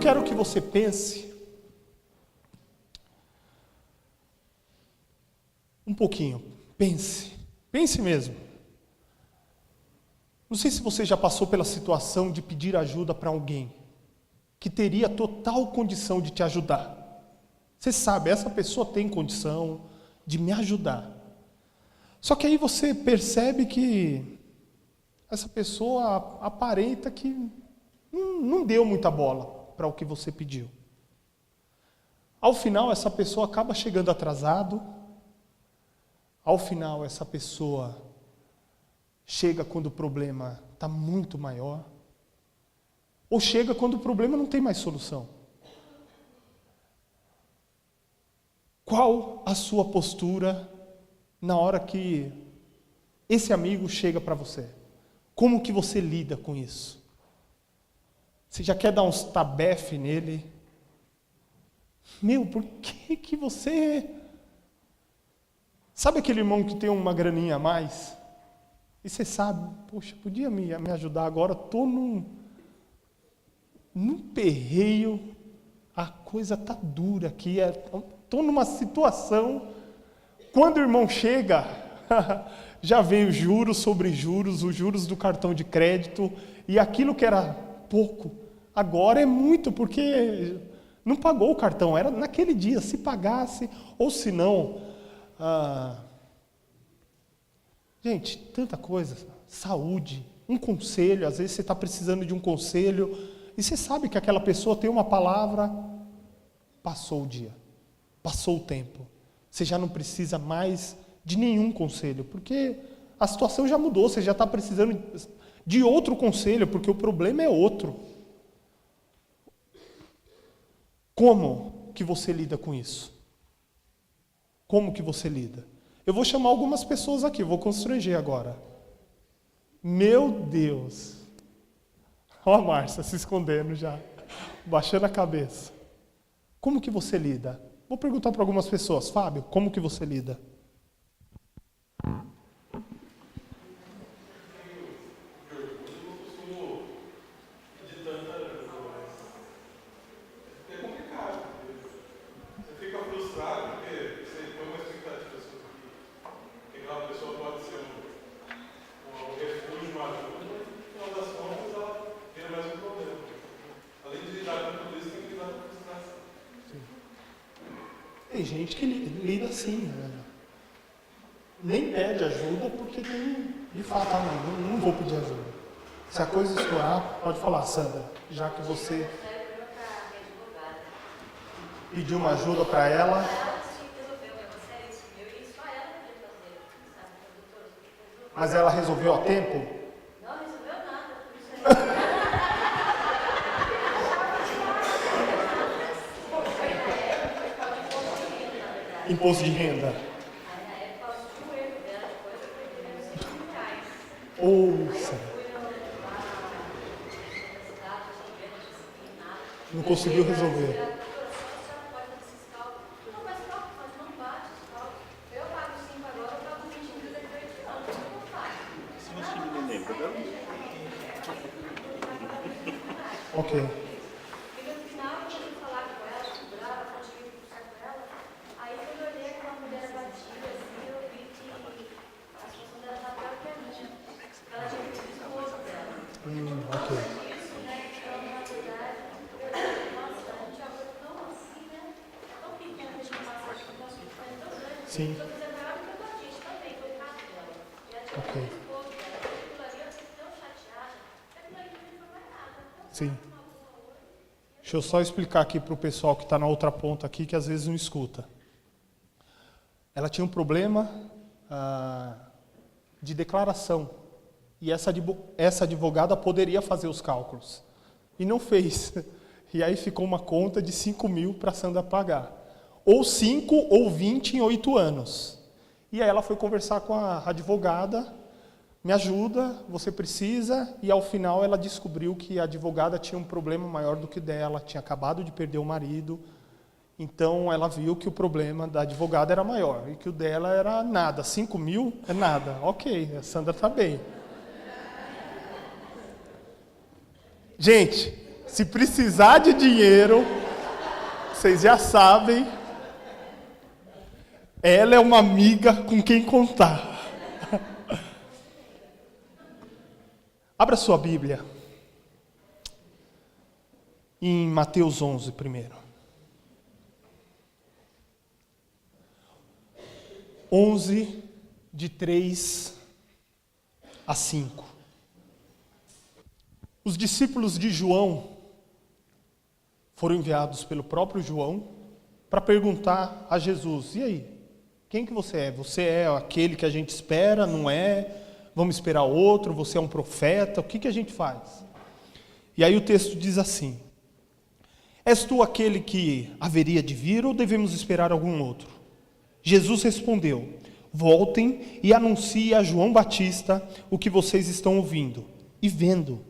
quero que você pense um pouquinho. Pense mesmo. Não sei se você já passou pela situação de pedir ajuda para alguém que teria total condição de te ajudar. Você sabe, essa pessoa tem condição de me ajudar. Só que aí você percebe que essa pessoa aparenta que não deu muita bola para o que você pediu. Ao final, essa pessoa acaba chegando atrasado. Ao final, essa pessoa chega quando o problema está muito maior. Ou chega quando o problema não tem mais solução. Qual a sua postura na hora que esse amigo chega para você? Como que você lida com isso? Você já quer dar uns tabefe nele? Meu, por que você... Sabe aquele irmão que tem uma graninha a mais? E você sabe, poxa, podia me ajudar agora, estou num perreio, a coisa está dura aqui, estou numa situação, quando o irmão chega, já veio juros sobre juros, os juros do cartão de crédito, e aquilo que era pouco, agora é muito, porque não pagou o cartão, era naquele dia, se pagasse, ou se não... Gente, tanta coisa, saúde, um conselho, às vezes você está precisando de um conselho, e você sabe que aquela pessoa tem uma palavra, passou o dia, passou o tempo, você já não precisa mais de nenhum conselho, porque a situação já mudou, você já está precisando de outro conselho, porque o problema é outro. Como que você lida com isso? Como que você lida? Eu vou chamar algumas pessoas aqui, vou constranger agora. Meu Deus! Olha a Márcia se escondendo já, baixando a cabeça. Como que você lida? Vou perguntar para algumas pessoas. Fábio, como que você lida? Tem gente que lida assim, né? Nem pede ajuda porque de fato, não vou pedir ajuda. Se a coisa estourar, pode falar, Sandra, já que você pediu uma ajuda para ela. Mas ela resolveu a tempo? Não resolveu nada. Imposto de renda. Ouça. Não conseguiu resolver. Ok. Sim. Ok. Sim. Deixa eu só explicar aqui para o pessoal que está na outra ponta aqui, que às vezes não escuta. Ela tinha um problema de declaração. E essa advogada poderia fazer os cálculos. E não fez. E aí ficou uma conta de 5 mil para a Sandra pagar. Ou 5 ou 20 em 8 anos. E aí ela foi conversar com a advogada, me ajuda, você precisa, e ao final ela descobriu que a advogada tinha um problema maior do que o dela, tinha acabado de perder o marido, então ela viu que o problema da advogada era maior, e que o dela era nada, 5 mil é nada, ok, a Sandra está bem. Gente, Se precisar de dinheiro, vocês já sabem, ela é uma amiga com quem contar. Abra sua Bíblia em Mateus 11 primeiro. 11, de 3 a 5. Os discípulos de João foram enviados pelo próprio João para perguntar a Jesus: e aí, quem que você é? Você é aquele que a gente espera, não é? Vamos esperar outro? Você é um profeta? O que a gente faz? E aí o texto diz assim: és tu aquele que haveria de vir ou devemos esperar algum outro? Jesus respondeu: voltem e anunciem a João Batista o que vocês estão ouvindo e vendo.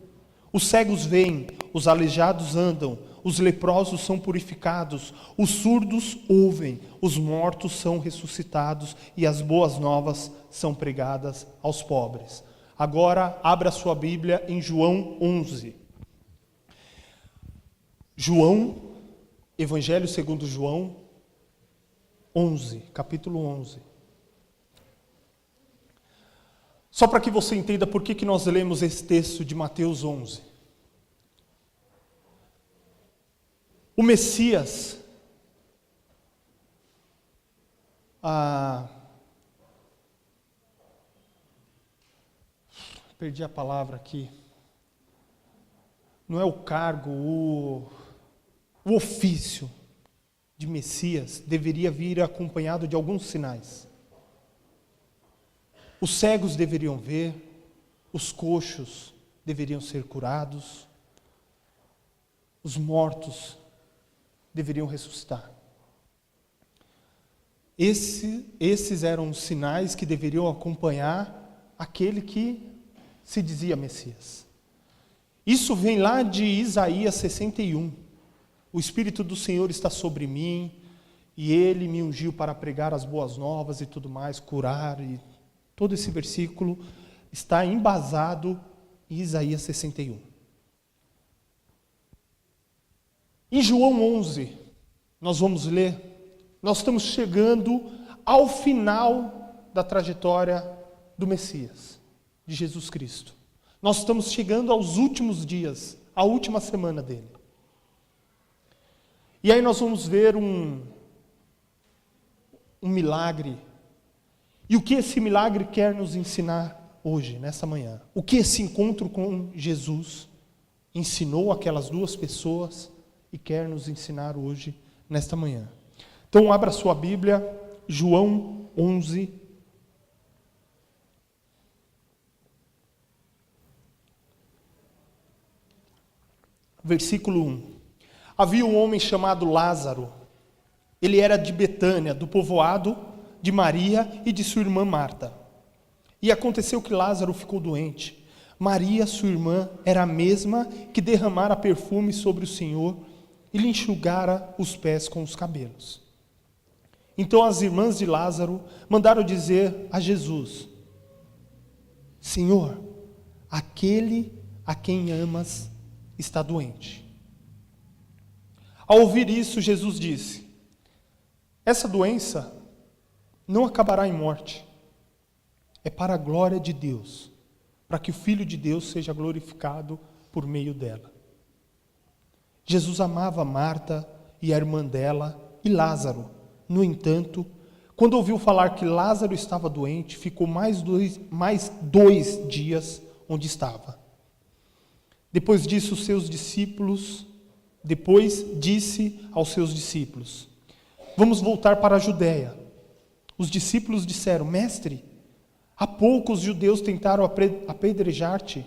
Os cegos veem, os aleijados andam, os leprosos são purificados, os surdos ouvem, os mortos são ressuscitados e as boas novas são pregadas aos pobres. Agora, abra sua Bíblia em João 11. João, Evangelho segundo João 11, capítulo 11. Só para que você entenda por que nós lemos esse texto de Mateus 11. O Messias, perdi a palavra aqui, não é o cargo, o ofício de Messias deveria vir acompanhado de alguns sinais. Os cegos deveriam ver, os coxos deveriam ser curados, os mortos deveriam ressuscitar. Esses eram os sinais que deveriam acompanhar aquele que se dizia Messias. Isso vem lá de Isaías 61. O Espírito do Senhor está sobre mim, e Ele me ungiu para pregar as boas novas e tudo mais, curar. E todo esse versículo está embasado em Isaías 61. Em João 11, nós vamos ler, nós estamos chegando ao final da trajetória do Messias, de Jesus Cristo. Nós estamos chegando aos últimos dias, a última semana dele. E aí nós vamos ver um milagre. E o que esse milagre quer nos ensinar hoje, nessa manhã? O que esse encontro com Jesus ensinou aquelas duas pessoas e quer nos ensinar hoje, nesta manhã? Então abra sua Bíblia, João 11. Versículo 1. Havia um homem chamado Lázaro. Ele era de Betânia, do povoado de Maria e de sua irmã Marta. E aconteceu que Lázaro ficou doente. Maria, sua irmã, era a mesma que derramara perfume sobre o Senhor e lhe enxugara os pés com os cabelos. Então as irmãs de Lázaro mandaram dizer a Jesus: Senhor, aquele a quem amas está doente. Ao ouvir isso, Jesus disse: essa doença não acabará em morte. É para a glória de Deus, para que o Filho de Deus seja glorificado por meio dela. Jesus amava Marta e a irmã dela e Lázaro. No entanto, quando ouviu falar que Lázaro estava doente, ficou mais dois dias onde estava. Depois disse aos seus discípulos: vamos voltar para a Judéia. Os discípulos disseram: Mestre, há pouco os judeus tentaram apedrejar-te,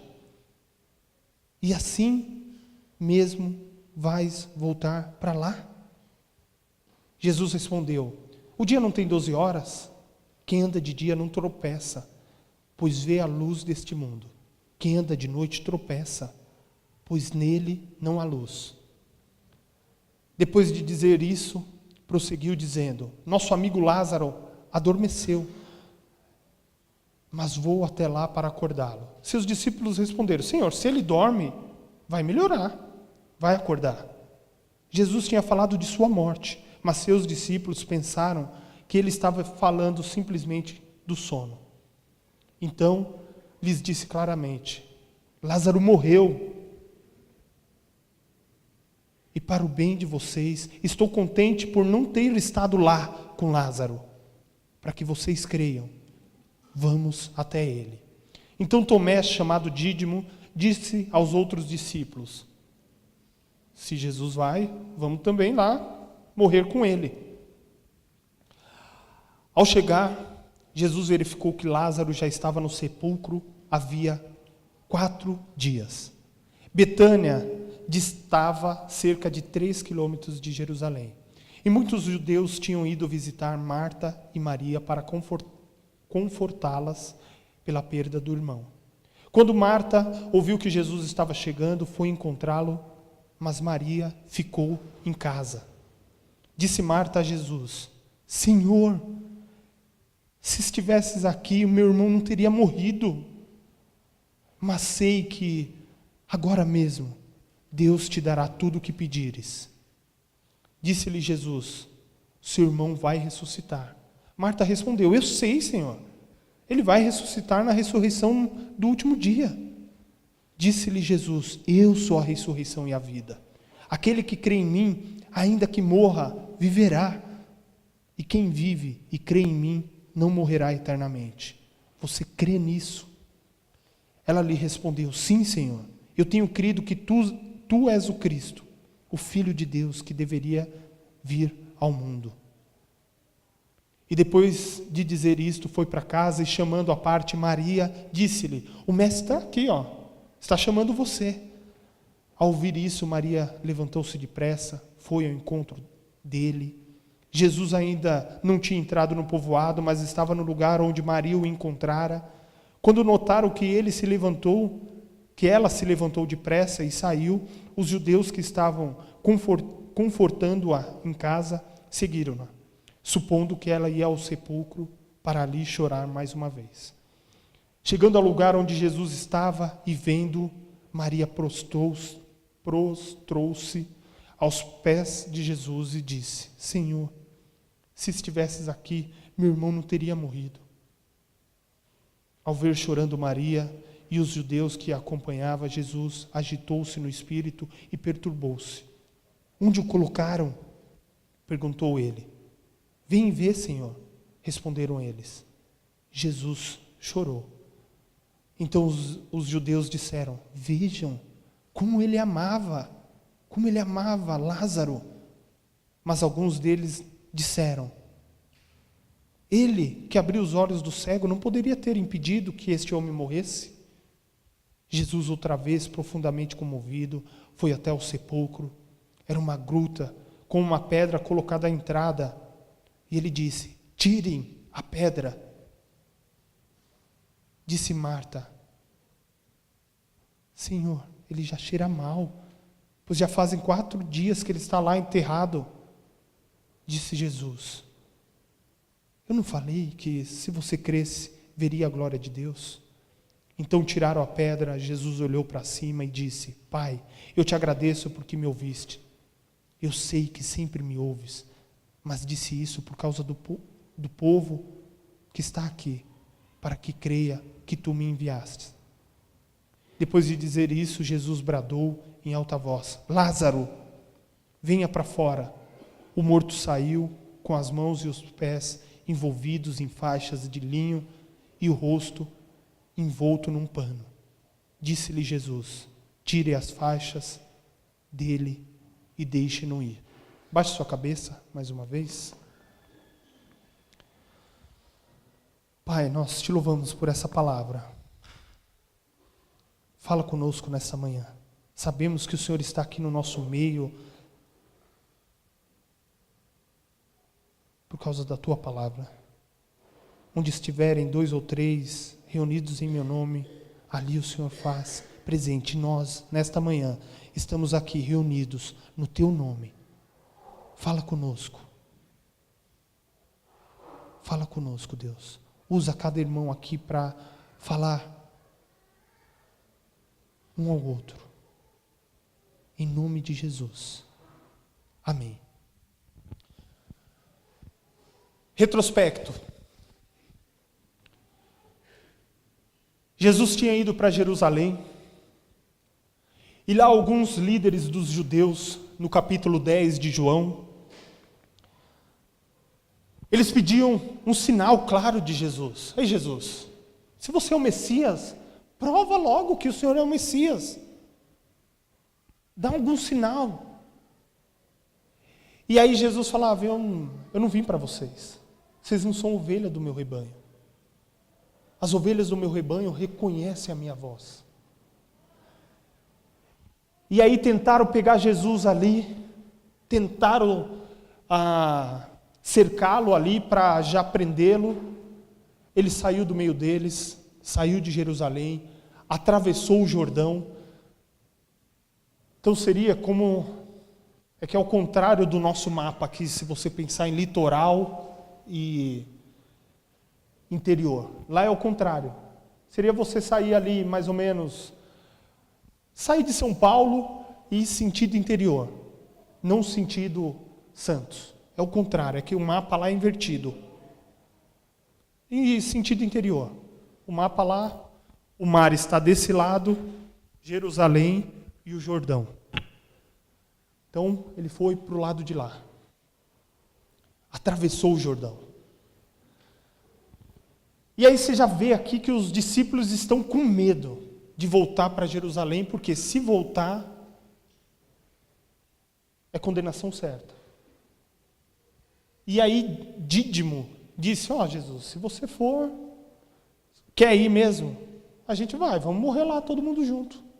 e assim mesmo vais voltar para lá? Jesus respondeu: o dia não tem 12 horas? Quem anda de dia não tropeça, pois vê a luz deste mundo. Quem anda de noite tropeça, pois nele não há luz. Depois de dizer isso, prosseguiu dizendo: nosso amigo Lázaro adormeceu, mas vou até lá para acordá-lo. Seus discípulos responderam: Senhor, se ele dorme, vai melhorar. vai acordar. Jesus tinha falado de sua morte, mas seus discípulos pensaram que ele estava falando simplesmente do sono. Então, lhes disse claramente: Lázaro morreu. E para o bem de vocês, estou contente por não ter estado lá com Lázaro, para que vocês creiam. Vamos até ele. Então Tomé, chamado Dídimo, disse aos outros discípulos: se Jesus vai, vamos também lá morrer com ele. Ao chegar, Jesus verificou que Lázaro já estava no sepulcro havia 4 dias. Betânia distava cerca de 3 quilômetros de Jerusalém. E muitos judeus tinham ido visitar Marta e Maria para confortá-las pela perda do irmão. Quando Marta ouviu que Jesus estava chegando, foi encontrá-lo, mas Maria ficou em casa. Disse Marta a Jesus: Senhor, se estivesses aqui, o meu irmão não teria morrido. Mas sei que agora mesmo Deus te dará tudo o que pedires. Disse-lhe Jesus: seu irmão vai ressuscitar. Marta respondeu: eu sei, Senhor. Ele vai ressuscitar na ressurreição do último dia. Disse-lhe Jesus: eu sou a ressurreição e a vida. Aquele que crê em mim, ainda que morra, viverá. E quem vive e crê em mim, não morrerá eternamente. Você crê nisso? Ela lhe respondeu: sim, Senhor. Eu tenho crido que tu és o Cristo, o Filho de Deus que deveria vir ao mundo. E depois de dizer isto, foi para casa e, chamando à parte Maria, disse-lhe: o mestre está aqui, está chamando você. Ao ouvir isso, Maria levantou-se depressa, foi ao encontro dele. Jesus ainda não tinha entrado no povoado, mas estava no lugar onde Maria o encontrara. Quando notaram que ela se levantou depressa e saiu, os judeus que estavam confortando-a em casa seguiram-na, supondo que ela ia ao sepulcro para ali chorar mais uma vez. Chegando ao lugar onde Jesus estava e vendo, Maria prostrou-se aos pés de Jesus e disse: Senhor, se estivesses aqui, meu irmão não teria morrido. Ao ver chorando Maria e os judeus que a acompanhavam, Jesus agitou-se no espírito e perturbou-se. Onde o colocaram? Perguntou ele. Vem ver, Senhor, responderam eles. Jesus chorou. Então os judeus disseram: vejam como ele amava Lázaro. Mas alguns deles disseram: ele que abriu os olhos do cego não poderia ter impedido que este homem morresse? Jesus, outra vez profundamente comovido, foi até o sepulcro. Era uma gruta com uma pedra colocada à entrada. E ele disse: tirem a pedra. Disse Marta: Senhor, ele já cheira mal, pois já fazem 4 dias que ele está lá enterrado. Disse Jesus: eu não falei que se você cresce, veria a glória de Deus? Então tiraram a pedra. Jesus olhou para cima e disse: Pai, eu te agradeço porque me ouviste. Eu sei que sempre me ouves, mas disse isso por causa do povo que está aqui, para que creia que tu me enviaste. Depois de dizer isso, Jesus bradou em alta voz: Lázaro, venha para fora. O morto saiu com as mãos e os pés envolvidos em faixas de linho e o rosto envolto num pano. Disse-lhe Jesus: tire as faixas dele e deixe-no ir. Baixe sua cabeça mais uma vez. Pai, nós te louvamos por essa palavra. Fala conosco nessa manhã. Sabemos que o Senhor está aqui no nosso meio por causa da tua palavra. Onde estiverem 2 ou 3 reunidos em meu nome, ali o Senhor faz presente. Nós, nesta manhã, estamos aqui reunidos no teu nome. Fala conosco. Fala conosco, Deus. Usa cada irmão aqui para falar um ao outro. Em nome de Jesus. Amém. Retrospecto. Jesus tinha ido para Jerusalém, e lá alguns líderes dos judeus, no capítulo 10 de João, eles pediam um sinal claro de Jesus. Ei, Jesus, se você é o Messias, prova logo que o Senhor é o Messias. Dá algum sinal. E aí Jesus falava, eu não vim para vocês. Vocês não são ovelha do meu rebanho. As ovelhas do meu rebanho reconhecem a minha voz. E aí tentaram pegar Jesus ali, tentaram cercá-lo ali para já prendê-lo. Ele saiu do meio deles, saiu de Jerusalém, atravessou o Jordão. Então seria como, é que é o contrário do nosso mapa aqui, se você pensar em litoral e interior. Lá é o contrário. Seria você sair ali mais ou menos, sair de São Paulo e sentido interior, não sentido Santos. É o contrário, é que o mapa lá é invertido. E sentido interior. O mapa lá, o mar está desse lado, Jerusalém e o Jordão. Então, ele foi para o lado de lá. Atravessou o Jordão. E aí você já vê aqui que os discípulos estão com medo de voltar para Jerusalém, porque se voltar, é condenação certa. E aí Dídimo disse, Jesus, se você for, quer ir mesmo? A gente vai, vamos morrer lá todo mundo junto.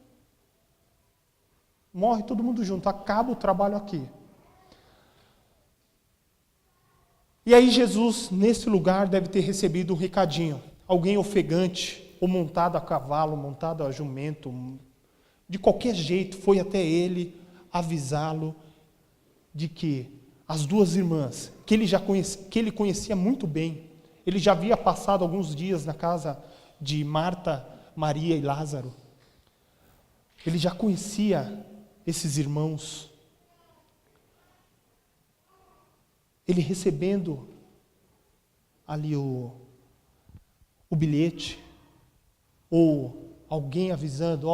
Morre todo mundo junto, acaba o trabalho aqui. E aí Jesus, nesse lugar, deve ter recebido um recadinho. Alguém ofegante, ou montado a cavalo, montado a jumento, de qualquer jeito, foi até ele avisá-lo de que as duas irmãs, que ele conhecia muito bem, ele já havia passado alguns dias na casa de Marta, Maria e Lázaro. Ele já conhecia esses irmãos. Ele recebendo ali o bilhete, ou alguém avisando,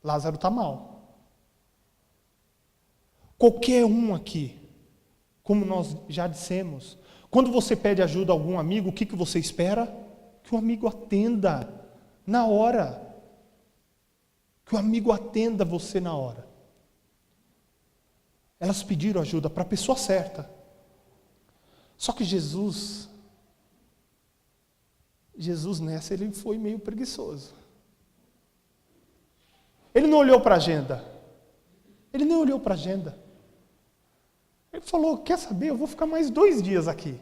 Lázaro está mal. Qualquer um aqui, como nós já dissemos, quando você pede ajuda a algum amigo, o que você espera? Que o amigo atenda na hora. Que o amigo atenda você na hora. Elas pediram ajuda para a pessoa certa. Só que Jesus nessa, ele foi meio preguiçoso. Ele não olhou para a agenda. Ele nem olhou para a agenda. Ele falou, quer saber, eu vou ficar mais 2 dias aqui.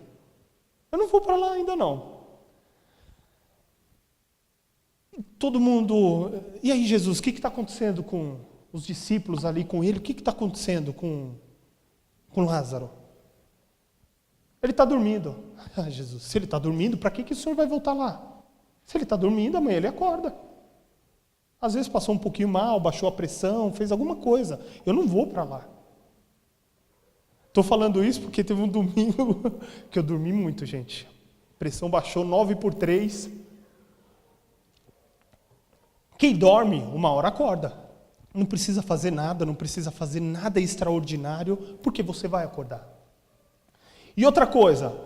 Eu não vou para lá ainda não. Todo mundo... E aí, Jesus, o que está acontecendo com os discípulos ali, com ele? O que está acontecendo com Lázaro? Ele está dormindo. Jesus, se ele está dormindo, para que o senhor vai voltar lá? Se ele está dormindo, amanhã ele acorda. Às vezes passou um pouquinho mal, baixou a pressão, fez alguma coisa. Eu não vou para lá. Estou falando isso porque teve um domingo que eu dormi muito, gente. A pressão baixou 9/3. Quem dorme, 1 hora acorda. Não precisa fazer nada extraordinário, porque você vai acordar. E outra coisa,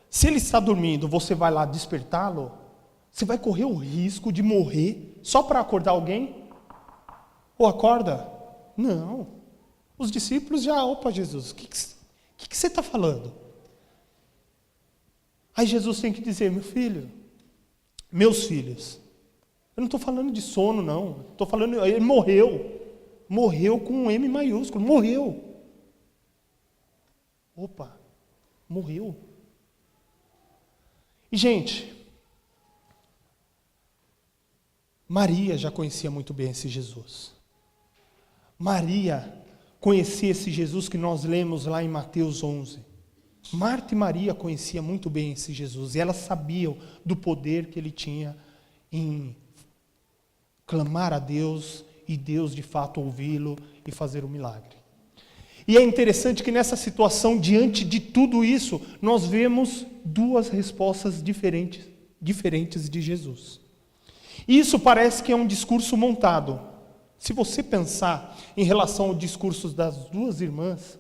se ele está dormindo, você vai lá despertá-lo, você vai correr o risco de morrer só para acordar alguém? Ou acorda? Não. Os discípulos já, Jesus, o que você está falando? Aí Jesus tem que dizer, meus filhos, eu não estou falando de sono, não. Estou falando, ele morreu. Morreu com um M maiúsculo, morreu. Morreu. E, gente, Maria já conhecia muito bem esse Jesus. Maria conhecia esse Jesus que nós lemos lá em Mateus 11. Marta e Maria conheciam muito bem esse Jesus, e elas sabiam do poder que ele tinha em clamar a Deus e Deus de fato ouvi-lo e fazer o milagre. E é interessante que nessa situação, diante de tudo isso, nós vemos duas respostas diferentes de Jesus. E isso parece que é um discurso montado. Se você pensar em relação ao discurso das duas irmãs,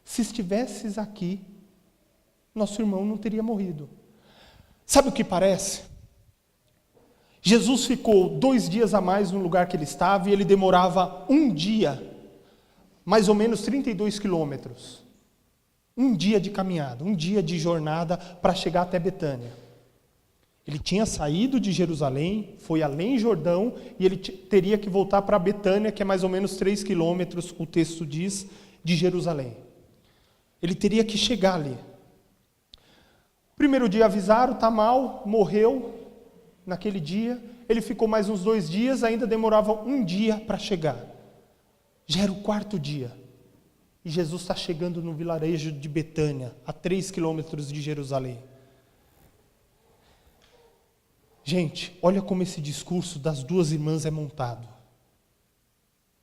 se estivesses aqui, nosso irmão não teria morrido. Sabe o que parece? Jesus ficou 2 dias a mais no lugar que ele estava e ele demorava um dia, mais ou menos 32 quilômetros. Um dia de caminhada, um dia de jornada para chegar até Betânia. Ele tinha saído de Jerusalém, foi além Jordão, e ele teria que voltar para Betânia, que é mais ou menos 3 quilômetros, o texto diz, de Jerusalém. Ele teria que chegar ali. Primeiro dia avisaram, está mal, morreu naquele dia. Ele ficou mais uns 2 dias, ainda demorava um dia para chegar. Já era o 4º dia. E Jesus está chegando no vilarejo de Betânia, a 3 quilômetros de Jerusalém. Gente, olha como esse discurso das duas irmãs é montado.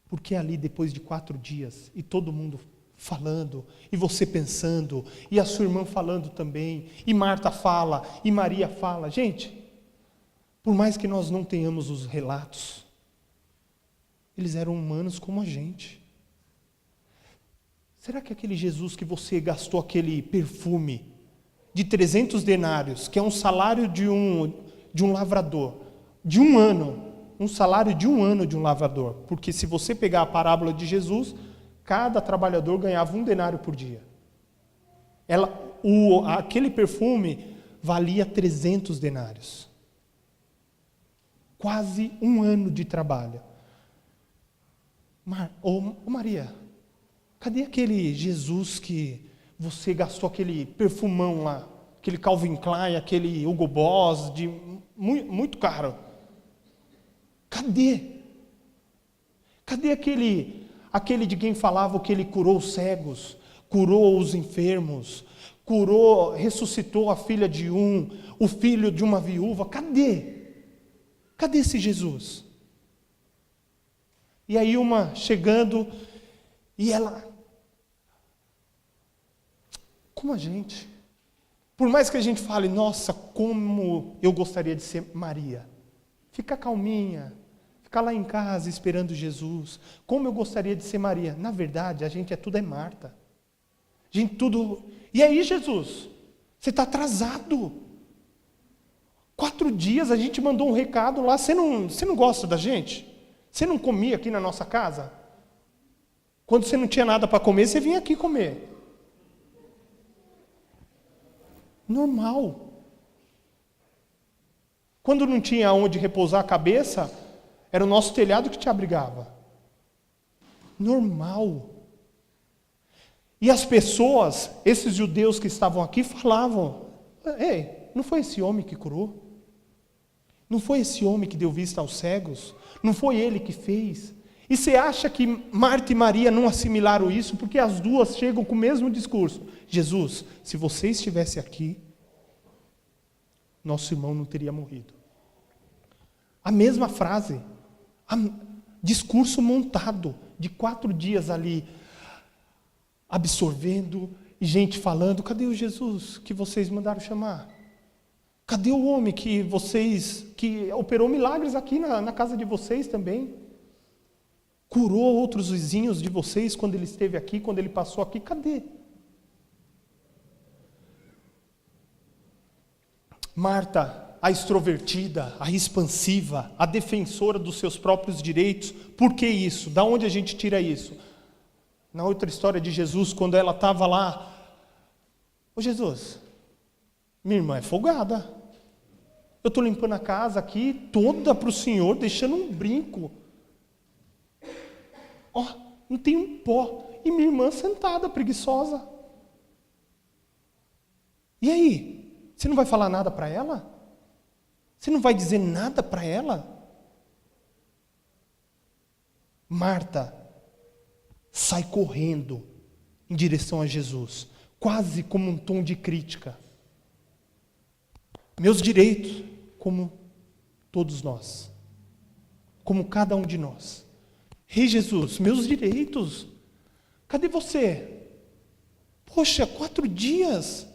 Porque ali, depois de 4 dias, e todo mundo falando, e você pensando, e a sua irmã falando também, e Marta fala, e Maria fala. Gente, por mais que nós não tenhamos os relatos, eles eram humanos como a gente. Será que aquele Jesus que você gastou aquele perfume de 300 denários, que é um salário de um lavrador, de um ano, um salário de um ano de um lavrador, porque se você pegar a parábola de Jesus, cada trabalhador ganhava 1 denário por dia. Aquele perfume valia 300 denários. Quase 1 ano de trabalho. Maria, cadê aquele Jesus que você gastou aquele perfumão lá, aquele Calvin Klein, aquele Hugo Boss, muito caro? Cadê? Cadê aquele de quem falava que ele curou os cegos, curou os enfermos, ressuscitou a filha de o filho de uma viúva? Cadê? Cadê esse Jesus? E aí uma chegando, e ela, como a gente, por mais que a gente fale, nossa, como eu gostaria de ser Maria, fica calminha, ficar lá em casa esperando Jesus, como eu gostaria de ser Maria. Na verdade, a gente tudo é Marta. E aí, Jesus, você está atrasado. 4 dias a gente mandou um recado lá, você não gosta da gente? Você não comia aqui na nossa casa? Quando você não tinha nada para comer, você vinha aqui comer. Normal. Quando não tinha onde repousar a cabeça, era o nosso telhado que te abrigava. Normal. E as pessoas, esses judeus que estavam aqui, falavam: ei, não foi esse homem que curou? Não foi esse homem que deu vista aos cegos? Não foi ele que fez? E você acha que Marta e Maria não assimilaram isso? Porque as duas chegam com o mesmo discurso. Jesus, se você estivesse aqui, nosso irmão não teria morrido. A mesma frase. Discurso montado, de 4 dias ali, absorvendo, e gente falando: cadê o Jesus que vocês mandaram chamar? Cadê o homem que operou milagres aqui na casa de vocês também? Curou outros vizinhos de vocês quando ele esteve aqui, quando ele passou aqui? Cadê? Marta, a extrovertida, a expansiva, a defensora dos seus próprios direitos. Por que isso? Da onde a gente tira isso? Na outra história de Jesus, quando ela estava lá: ô Jesus, minha irmã é folgada. Eu estou limpando a casa aqui toda para o Senhor, deixando um brinco. Não tem um pó. E minha irmã sentada, preguiçosa. E aí? Você não vai falar nada para ela? Você não vai dizer nada para ela? Marta sai correndo em direção a Jesus, quase como um tom de crítica. Meus direitos, como todos nós, como cada um de nós. Ei, Jesus, meus direitos, cadê você? Poxa, 4 dias.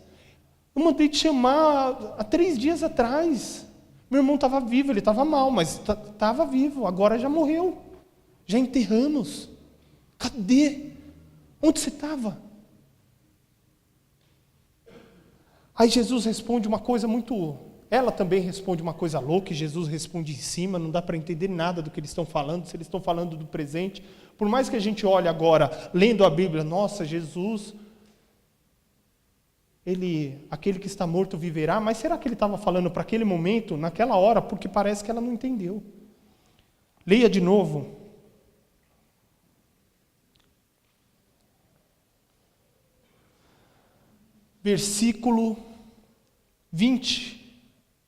Eu mandei te chamar há 3 dias atrás. Meu irmão estava vivo, ele estava mal, mas estava vivo. Agora já morreu. Já enterramos. Cadê? Onde você estava? Aí Jesus responde uma coisa muito... Ela também responde uma coisa louca, e Jesus responde em cima, não dá para entender nada do que eles estão falando, se eles estão falando do presente. Por mais que a gente olhe agora, lendo a Bíblia, nossa, Jesus, aquele que está morto viverá, mas será que ele estava falando para aquele momento, naquela hora, porque parece que ela não entendeu. Leia de novo. Versículo 20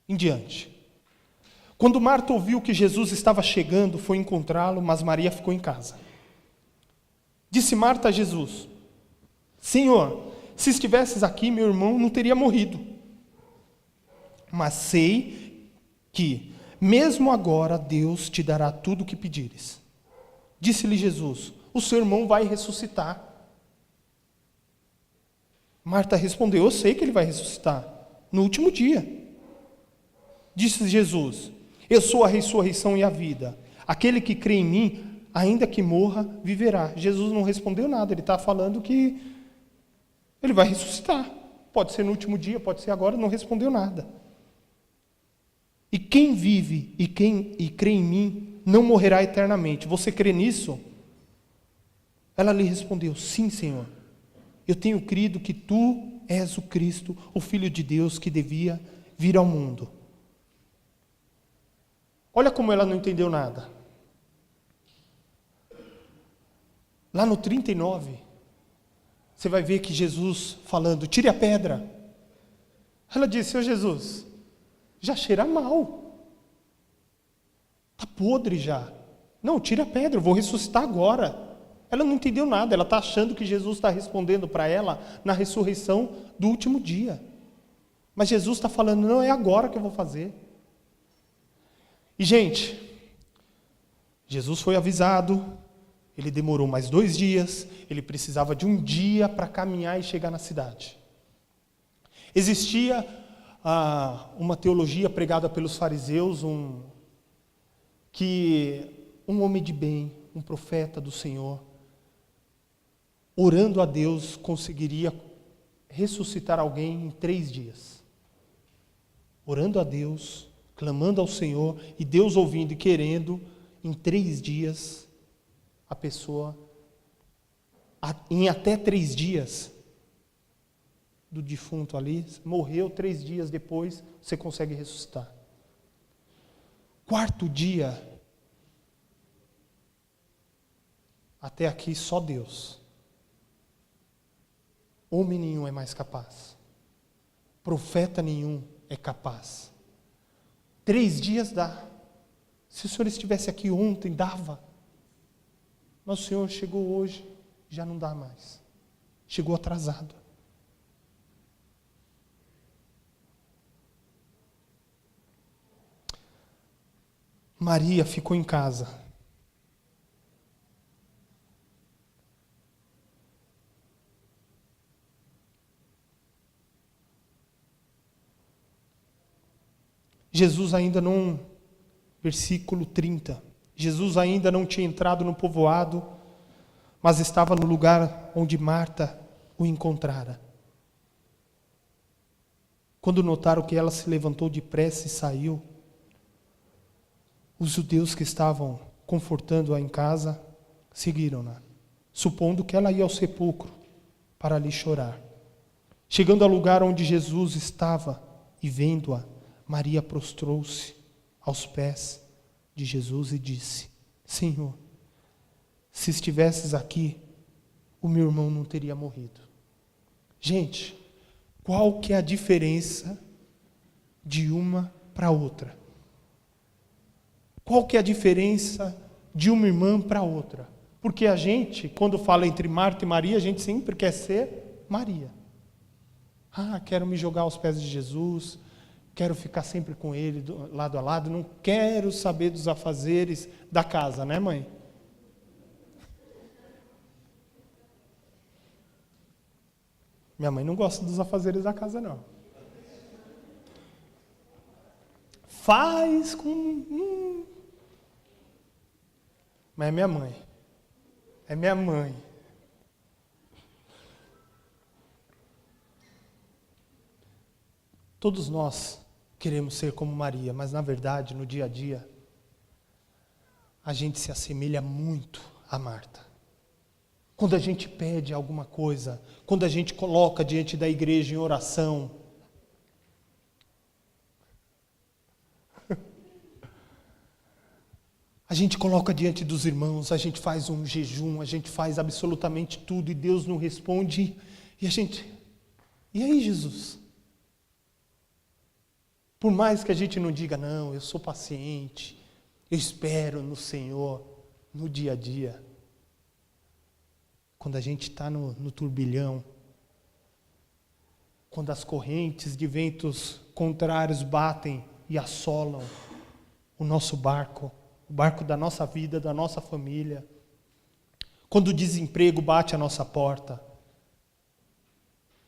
em diante. Quando Marta ouviu que Jesus estava chegando, foi encontrá-lo, mas Maria ficou em casa. Disse Marta a Jesus: Senhor, se estivesses aqui, meu irmão não teria morrido. Mas sei que, mesmo agora, Deus te dará tudo o que pedires. Disse-lhe Jesus: o seu irmão vai ressuscitar. Marta respondeu: eu sei que ele vai ressuscitar no último dia. Disse Jesus: eu sou a ressurreição e a vida. Aquele que crê em mim, ainda que morra, viverá. Jesus não respondeu nada, ele está falando que ele vai ressuscitar. Pode ser no último dia, pode ser agora, não respondeu nada. E quem vive e crê em mim, não morrerá eternamente. Você crê nisso? Ela lhe respondeu: sim, Senhor. Eu tenho crido que tu és o Cristo, o Filho de Deus, que devia vir ao mundo. Olha como ela não entendeu nada. Lá no 39, você vai ver que Jesus falando: tire a pedra. Ela disse: ô Jesus, já cheira mal. Está podre já. Não, tire a pedra, eu vou ressuscitar agora. Ela não entendeu nada, ela está achando que Jesus está respondendo para ela na ressurreição do último dia. Mas Jesus está falando: não, é agora que eu vou fazer. E, gente, Jesus foi avisado, ele demorou mais 2 dias, ele precisava de 1 dia para caminhar e chegar na cidade. Existia uma teologia pregada pelos fariseus, que um homem de bem, um profeta do Senhor, orando a Deus, conseguiria ressuscitar alguém em 3 dias. Orando a Deus, clamando ao Senhor, e Deus ouvindo e querendo, em 3 dias, a pessoa, em até 3 dias do defunto ali, morreu, 3 dias depois, você consegue ressuscitar. 4º dia, até aqui só Deus. Homem nenhum é mais capaz. Profeta nenhum é capaz. 3 dias dá. Se o Senhor estivesse aqui ontem, dava. Mas o Senhor chegou hoje, já não dá mais. Chegou atrasado. Maria ficou em casa. Jesus ainda não, versículo 30, Jesus ainda não tinha entrado no povoado, mas estava no lugar onde Marta o encontrara. Quando notaram que ela se levantou depressa e saiu, os judeus que estavam confortando-a em casa seguiram-na, supondo que ela ia ao sepulcro para ali chorar. Chegando ao lugar onde Jesus estava e vendo-a, Maria prostrou-se aos pés de Jesus e disse: Senhor, se estivesses aqui, o meu irmão não teria morrido. Gente, qual que é a diferença de uma para outra? Qual que é a diferença de uma irmã para outra? Porque a gente, quando fala entre Marta e Maria, a gente sempre quer ser Maria. Quero me jogar aos pés de Jesus, quero ficar sempre com ele, lado a lado, não quero saber dos afazeres da casa, né, mãe? Minha mãe não gosta dos afazeres da casa, não. Faz com... Mas é minha mãe. É minha mãe. Todos nós queremos ser como Maria, mas na verdade, no dia a dia, a gente se assemelha muito a Marta. Quando a gente pede alguma coisa, quando a gente coloca diante da igreja em oração, a gente coloca diante dos irmãos, a gente faz um jejum, a gente faz absolutamente tudo e Deus não responde. E a gente... E aí, Jesus? Por mais que a gente não diga, não, eu sou paciente, eu espero no Senhor, no dia a dia. Quando a gente está no turbilhão, quando as correntes de ventos contrários batem e assolam o nosso barco, o barco da nossa vida, da nossa família, quando o desemprego bate à nossa porta,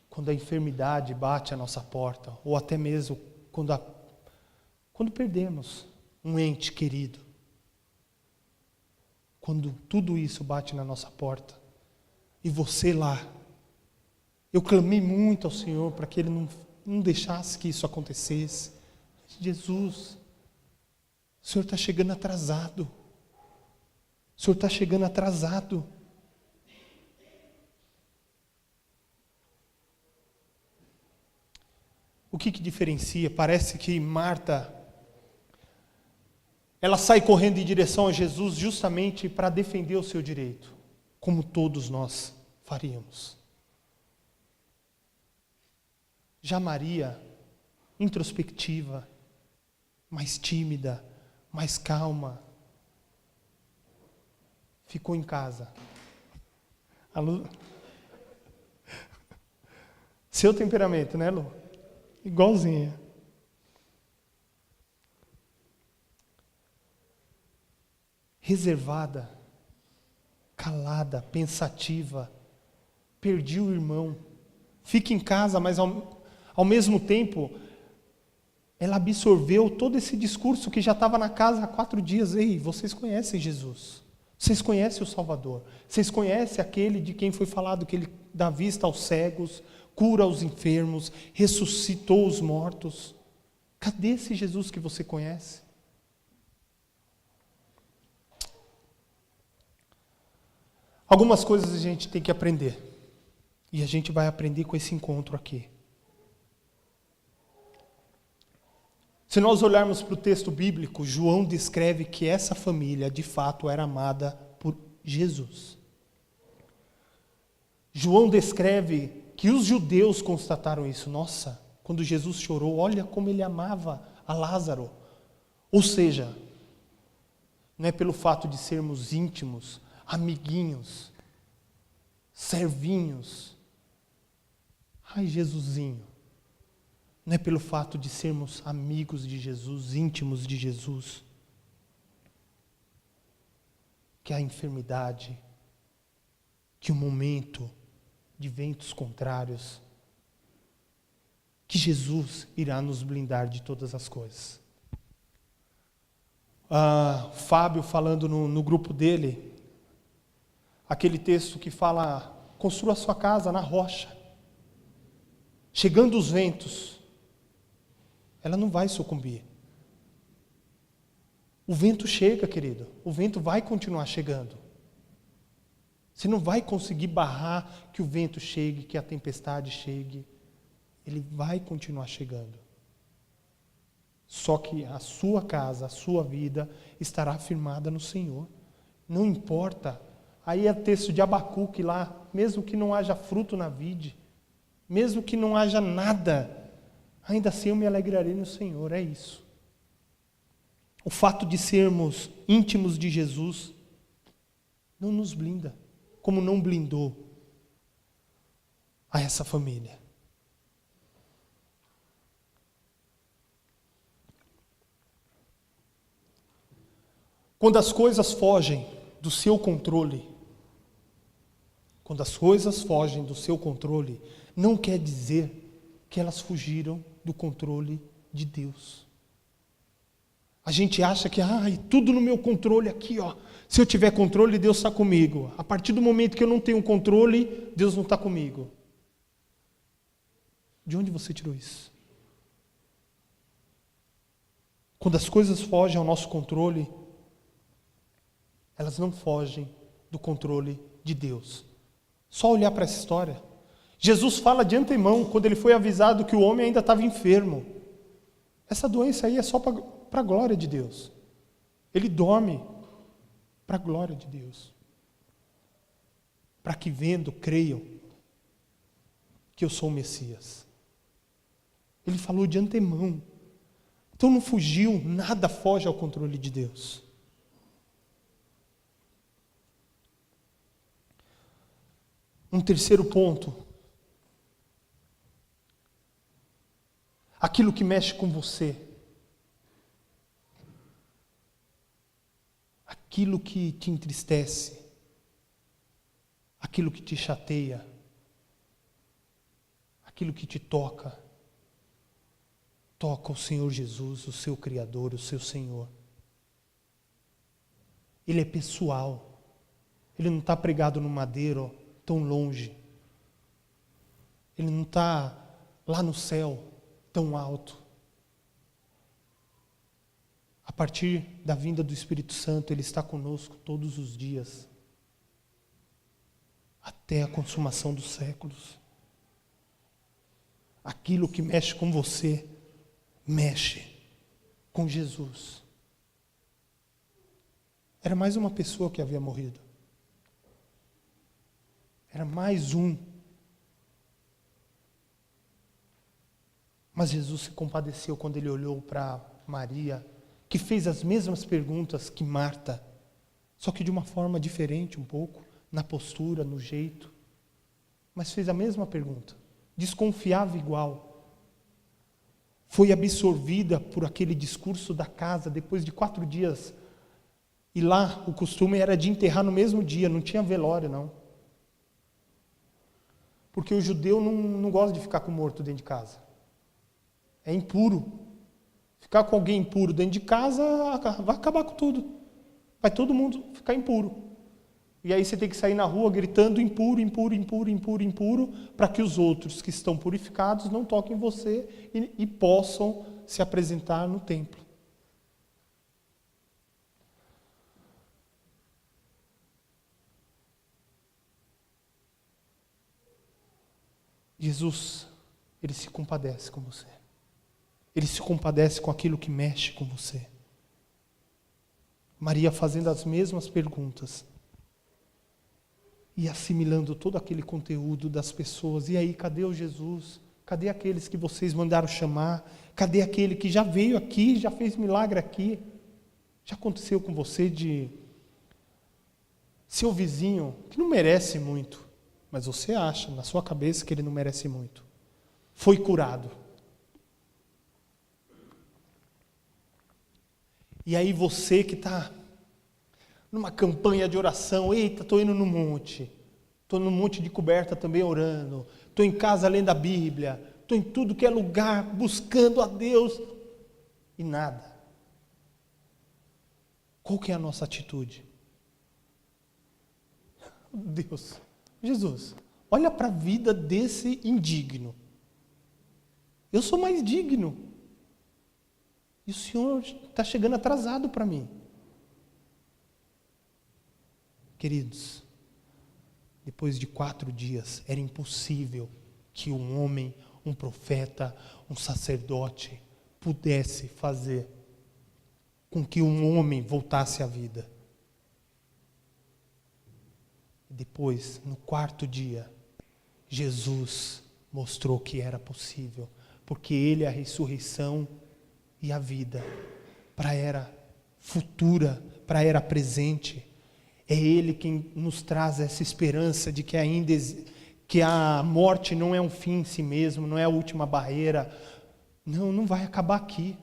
quando a enfermidade bate à nossa porta, ou até mesmo quando perdemos um ente querido, quando tudo isso bate na nossa porta, e você lá, eu clamei muito ao Senhor para que Ele não deixasse que isso acontecesse. Jesus, o Senhor está chegando atrasado. O Senhor está chegando atrasado. O que diferencia? Parece que Marta, ela sai correndo em direção a Jesus justamente para defender o seu direito, como todos nós faríamos. Já Maria, introspectiva, mais tímida, mais calma, ficou em casa. Seu temperamento, né, Lu? Igualzinha. Reservada, calada, pensativa, perdi o irmão. Fica em casa, mas ao mesmo tempo, ela absorveu todo esse discurso que já estava na casa há 4 dias. Ei, vocês conhecem Jesus. Vocês conhecem o Salvador. Vocês conhecem aquele de quem foi falado que ele dá vista aos cegos, cura os enfermos, ressuscitou os mortos. Cadê esse Jesus que você conhece? Algumas coisas a gente tem que aprender. E a gente vai aprender com esse encontro aqui. Se nós olharmos para o texto bíblico, João descreve que essa família, de fato, era amada por Jesus. João descreve que os judeus constataram isso. Nossa, quando Jesus chorou, olha como ele amava a Lázaro. Ou seja, não é pelo fato de sermos íntimos, amiguinhos, servinhos. Ai, Jesusinho. Não é pelo fato de sermos amigos de Jesus, íntimos de Jesus, que a enfermidade, que o momento de ventos contrários, que Jesus irá nos blindar de todas as coisas. Fábio falando no grupo dele, aquele texto que fala, construa sua casa na rocha. Chegando os ventos, ela não vai sucumbir. O vento chega, querido. O vento vai continuar chegando. Você não vai conseguir barrar que o vento chegue, que a tempestade chegue. Ele vai continuar chegando. Só que a sua casa, a sua vida estará firmada no Senhor. Não importa. Aí é texto de Abacuque lá, mesmo que não haja fruto na vide, mesmo que não haja nada, ainda assim eu me alegrarei no Senhor, é isso. O fato de sermos íntimos de Jesus não nos blinda, como não blindou a essa família. Quando as coisas fogem do seu controle, não quer dizer que elas fugiram do controle de Deus. A gente acha que tudo no meu controle aqui, ó. Se eu tiver controle, Deus está comigo. A partir do momento que eu não tenho controle, Deus não está comigo. De onde você tirou isso? Quando as coisas fogem ao nosso controle, elas não fogem do controle de Deus. Só olhar para essa história. Jesus fala de antemão, quando ele foi avisado que o homem ainda estava enfermo. Essa doença aí é só para a glória de Deus. Ele dorme para a glória de Deus. Para que vendo, creiam que eu sou o Messias. Ele falou de antemão. Então não fugiu, nada foge ao controle de Deus. Um terceiro ponto. Aquilo que mexe com você. Aquilo que te entristece. Aquilo que te chateia. Aquilo que te toca. Toca o Senhor Jesus, o seu Criador, o seu Senhor. Ele é pessoal. Ele não está pregado no madeiro tão longe. Ele não está lá no céu tão alto. A partir da vinda do Espírito Santo, Ele está conosco todos os dias. Até a consumação dos séculos. Aquilo que mexe com você, mexe com Jesus. Era mais uma pessoa que havia morrido. Era mais um. Mas Jesus se compadeceu quando ele olhou para Maria, que fez as mesmas perguntas que Marta, só que de uma forma diferente um pouco, na postura, no jeito. Mas fez a mesma pergunta. Desconfiava igual. Foi absorvida por aquele discurso da casa depois de 4 dias. E lá o costume era de enterrar no mesmo dia, não tinha velório não. Porque o judeu não gosta de ficar com o morto dentro de casa. É impuro. Ficar com alguém impuro dentro de casa vai acabar com tudo. Vai todo mundo ficar impuro. E aí você tem que sair na rua gritando impuro, impuro, impuro, impuro, impuro, para que os outros que estão purificados não toquem você e possam se apresentar no templo. Jesus, Ele se compadece com você. Ele se compadece com aquilo que mexe com você. Maria fazendo as mesmas perguntas. E assimilando todo aquele conteúdo das pessoas. E aí, cadê o Jesus? Cadê aqueles que vocês mandaram chamar? Cadê aquele que já veio aqui, já fez milagre aqui? Já aconteceu com você de seu vizinho, que não merece muito, mas você acha na sua cabeça que ele não merece muito, foi curado. E aí você que está numa campanha de oração, eita, estou indo no monte, estou no monte de coberta também orando, estou em casa lendo a Bíblia, estou em tudo que é lugar, buscando a Deus, e nada. Qual que é a nossa atitude? Deus, Jesus, olha para a vida desse indigno. Eu sou mais digno. E o Senhor está chegando atrasado para mim. Queridos, depois de 4 dias, era impossível que um homem, um profeta, um sacerdote, pudesse fazer com que um homem voltasse à vida. Depois, no 4º dia, Jesus mostrou que era possível, porque Ele é a ressurreição e a vida, para a era futura, para a era presente. É Ele quem nos traz essa esperança de que ainda que a morte não é um fim em si mesmo, não é a última barreira. Não vai acabar aqui.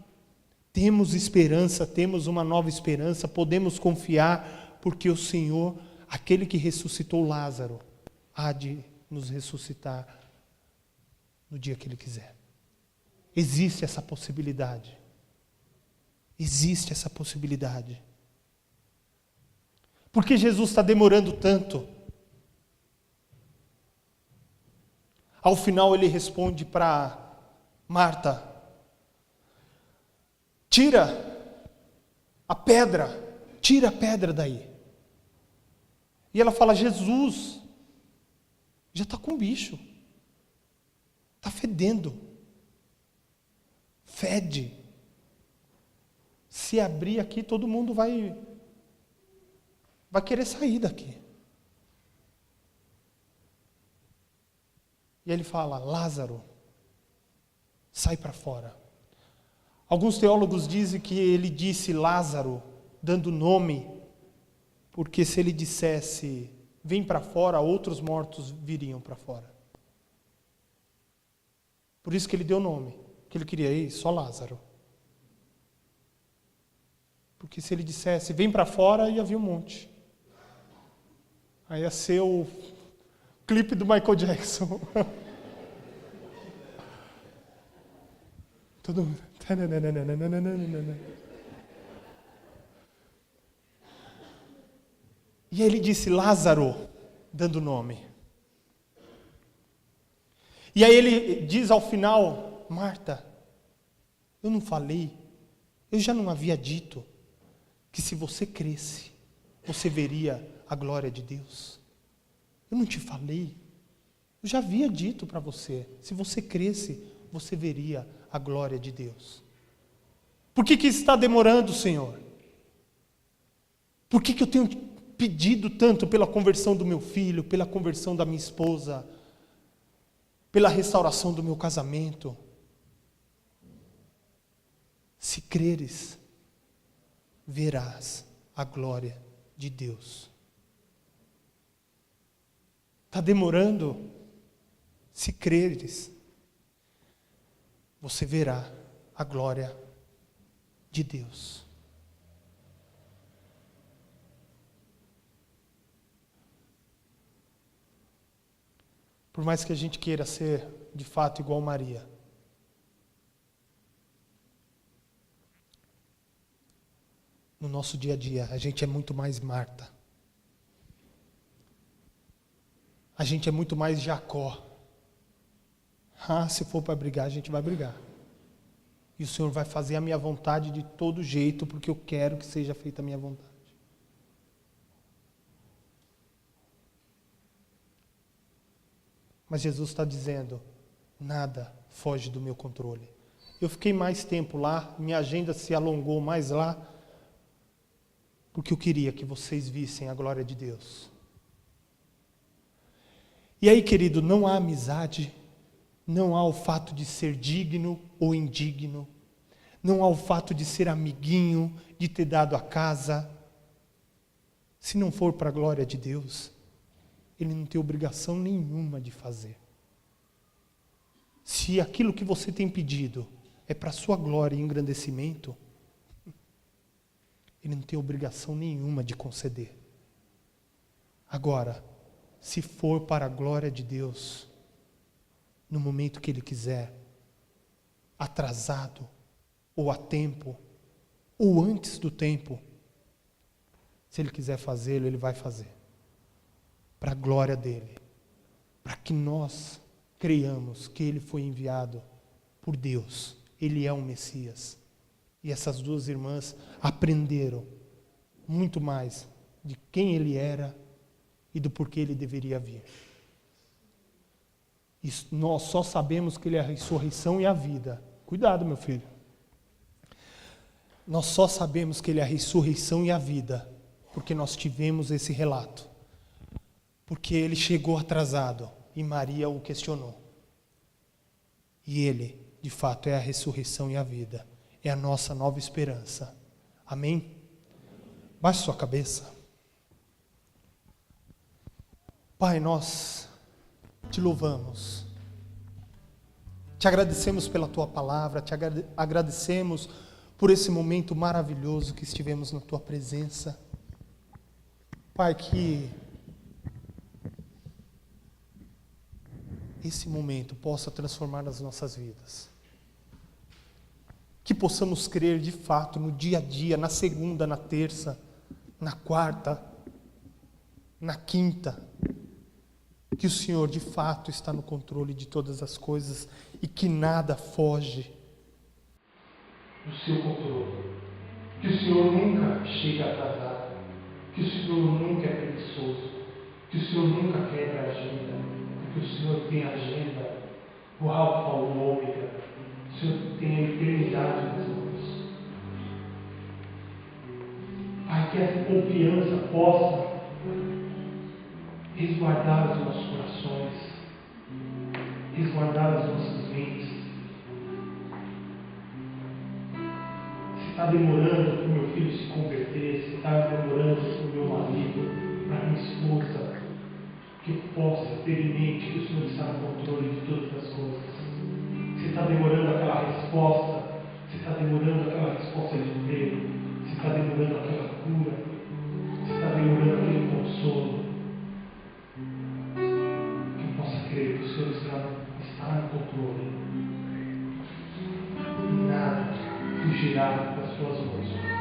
Temos esperança, temos uma nova esperança, podemos confiar, porque o Senhor, aquele que ressuscitou Lázaro, há de nos ressuscitar no dia que Ele quiser. Existe essa possibilidade. Existe essa possibilidade. Por que Jesus está demorando tanto? Ao final Ele responde para Marta: tira a pedra daí. E ela fala: Jesus, já está com bicho, está fedendo, fede. Se abrir aqui, todo mundo vai querer sair daqui. E ele fala: Lázaro, sai para fora. Alguns teólogos dizem que ele disse Lázaro, dando nome, porque se ele dissesse vem para fora, outros mortos viriam para fora. Por isso que ele deu nome, que ele queria ir só Lázaro. Porque se ele dissesse vem para fora, ia vir um monte. Aí ia ser o clipe do Michael Jackson. Todo mundo. E ele disse Lázaro, dando nome. E aí ele diz ao final: Marta, eu não falei, eu já não havia dito que se você cresce, você veria a glória de Deus? Eu não te falei? Eu já havia dito para você, se você cresce, você veria a glória de Deus. Por que está demorando, Senhor? Por que eu tenho pedido tanto pela conversão do meu filho, pela conversão da minha esposa, pela restauração do meu casamento? Se creres, verás a glória de Deus. Está demorando? Se creres, você verá a glória de Deus. Por mais que a gente queira ser, de fato, igual Maria, no nosso dia a dia, a gente é muito mais Marta. A gente é muito mais Jacó. Se for para brigar, a gente vai brigar. E o Senhor vai fazer a minha vontade de todo jeito, porque eu quero que seja feita a minha vontade. Mas Jesus está dizendo, nada foge do meu controle. Eu fiquei mais tempo lá, minha agenda se alongou mais lá, porque eu queria que vocês vissem a glória de Deus. E aí, querido, não há amizade, não há o fato de ser digno ou indigno, não há o fato de ser amiguinho, de ter dado a casa. Se não for para a glória de Deus, Ele não tem obrigação nenhuma de fazer. Se aquilo que você tem pedido é para a sua glória e engrandecimento, Ele não tem obrigação nenhuma de conceder. Agora, se for para a glória de Deus, no momento que Ele quiser, atrasado, ou a tempo, ou antes do tempo, se Ele quiser fazê-lo, Ele vai fazer. Para a glória dEle. Para que nós creiamos que Ele foi enviado por Deus. Ele é o Messias. E essas duas irmãs aprenderam muito mais de quem Ele era e do porquê Ele deveria vir. E nós só sabemos que Ele é a ressurreição e a vida. Cuidado, meu filho. Nós só sabemos que Ele é a ressurreição e a vida porque nós tivemos esse relato. Porque Ele chegou atrasado e Maria o questionou. E Ele, de fato, é a ressurreição e a vida. É a nossa nova esperança. Amém? Baixe sua cabeça. Pai, nós te louvamos. Te agradecemos pela Tua palavra, te agradecemos por esse momento maravilhoso que estivemos na Tua presença. Pai, que esse momento possa transformar as nossas vidas. Que possamos crer de fato no dia a dia, na segunda, na terça, na quarta, na quinta, que o Senhor de fato está no controle de todas as coisas e que nada foge do seu controle. Que o Senhor nunca chega atrasado, que o Senhor nunca é preguiçoso, que o Senhor nunca quebra a agenda, porque o Senhor tem a agenda, o alfa, o ômega, o Senhor tem a eternidade nas mãos. Pai, que essa confiança possa resguardar os nossos corações, resguardar as nossas mentes. Se está demorando para o meu filho se converter, se está demorando para o meu marido, para a minha esposa, que eu possa ter em mente que o Senhor está no controle de todas as coisas. Se está demorando aquela resposta, se está demorando aquela resposta de emprego, se está demorando aquela cura, se está demorando aquele consolo, que eu possa crer que o Senhor está no controle e nada fugirá das suas mãos.